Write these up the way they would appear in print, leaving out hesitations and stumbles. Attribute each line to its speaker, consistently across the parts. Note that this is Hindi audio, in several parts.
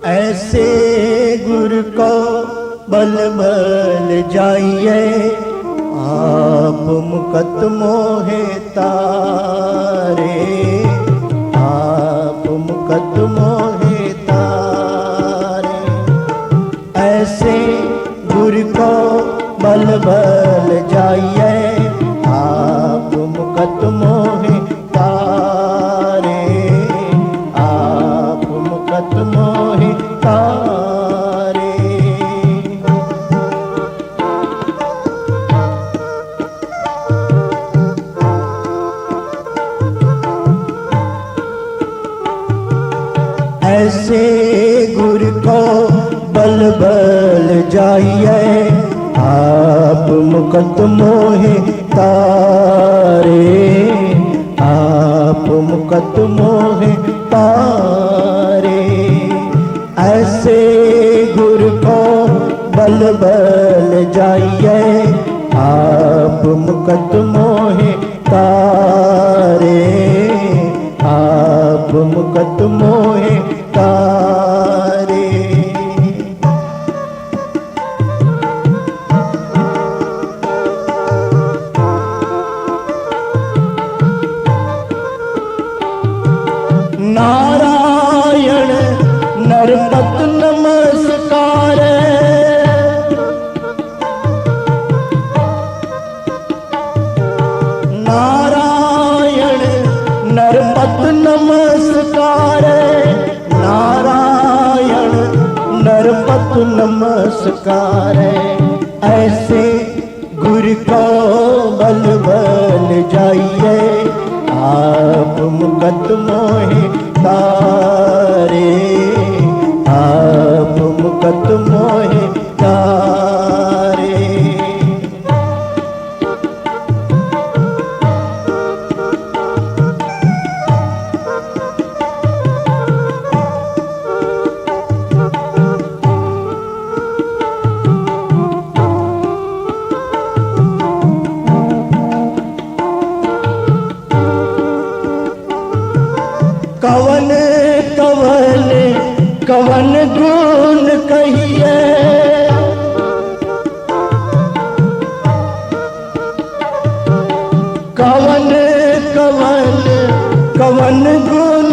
Speaker 1: ऐसे गुरु को बल बल जाइए, आप मुकत मोहे तारे, आप मुकत मोहे तारे। ऐसे गुरु को बल बल जाइए, आप मुकत मोहे तारे, आप मुकत मोहे तारे। ऐसे गुरु को बल बल जाइए, आप मुकत मोहे तारे, आप मुकत मोहे तारे। ऐसे गुरु को बल बल जाइए, आप मुकत मोहे तारे, आप मुकत मोहे तारे। नारायण नरपत नमस्कार, नारायण नरपत नमस्कार, नारायण नरपत नमस्कार। ऐसे गुरु को बल बल जाइए, आप मुकत मोहे तारे, आप मुकत मोहे तारे। कवन कवन कवन गुण कहिए, कवन कवन कवन गुण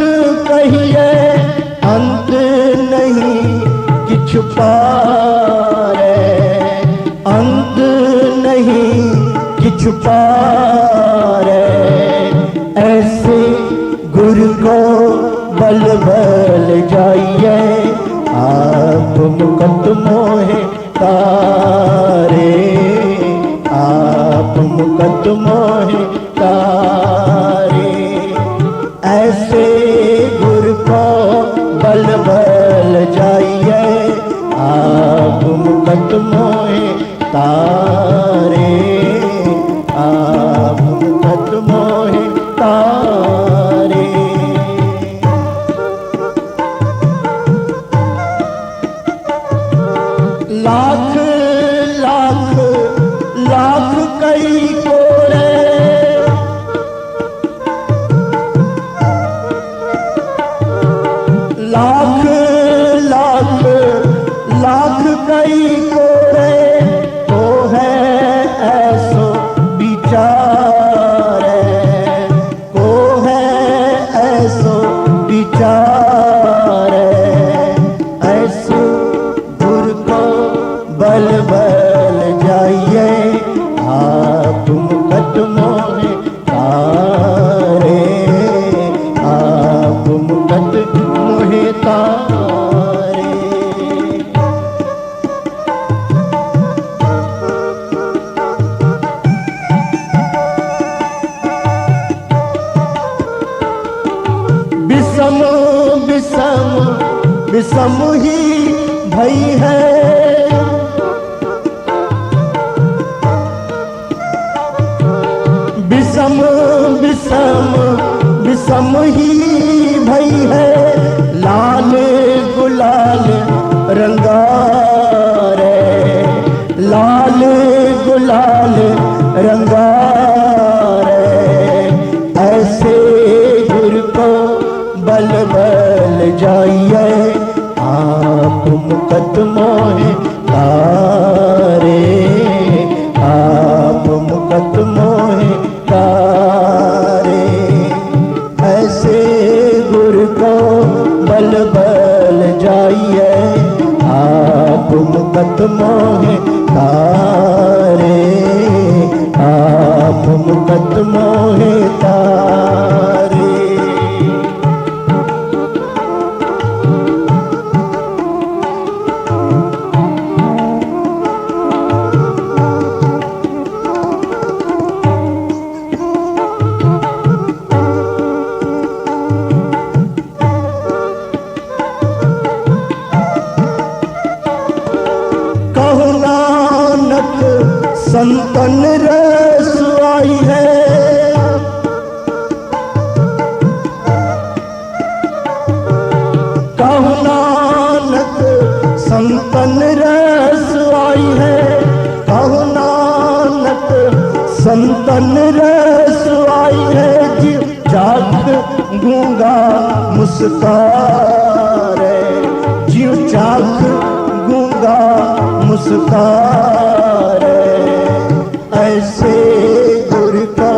Speaker 1: कहिए, अंत नहीं किछु पारे, अंत नहीं किछु पारे। ऐसे गुरु को बल बल जाइए, आप मुकत मोहे तारे, आप मुकत मोहे तारे। ऐसे गुरु को बल बल जाइए, आप मुकत मोहे तारे, आप मुकत मोहे तारे। लाख लाख लाख कई कोड़े, लाख लाख लाख कई कोड़े, तो है ऐसो विचारे, को है ऐसो विचारे। ऐसे गुरु को बल बल जाइए, आप मुकत मोहे तारे, आप मुकत मोहे तारे। विषम विषम विषम ही भई है, विषम विषम विषम ही भई है। लाल गुलाल रंगारे, लाल गुलाल रंगारे। मुकदमों तारे, आप मुकदमों तारे। ऐसे गुरु को बल बल जाइए, आप मुकदमों तारे, आप मुकदमों तारे। कहो नानक संतन रस आई है, कहो नानक संतन रस आई है, कहो नानक संतन रस आई है। जीव चाक गूंगा मुस्कारे, जीव चाक गूंगा मुस्कारे। ऐसे गुरु को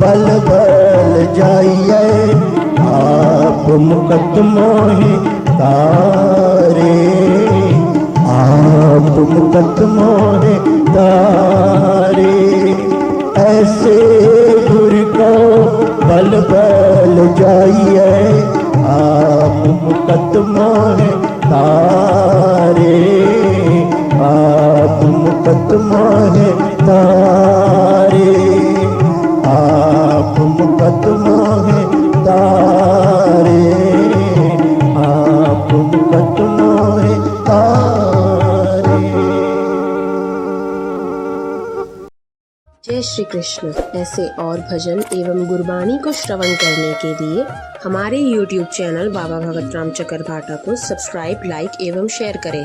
Speaker 1: बल बल जाइए, आप मुकदमों तारे, आप मुकदमों तारे। ऐसे गुरु को बल बल जाइए, आप मुकदमों तारे, आप मुकदमों तारे, आप मुकदमों तारे, आप मुकदमों तारे।
Speaker 2: जय श्री कृष्ण। ऐसे और भजन एवं गुरबानी को श्रवण करने के लिए हमारे YouTube चैनल बाबा भगत राम चकरभाटा को सब्सक्राइब, लाइक एवं शेयर करें।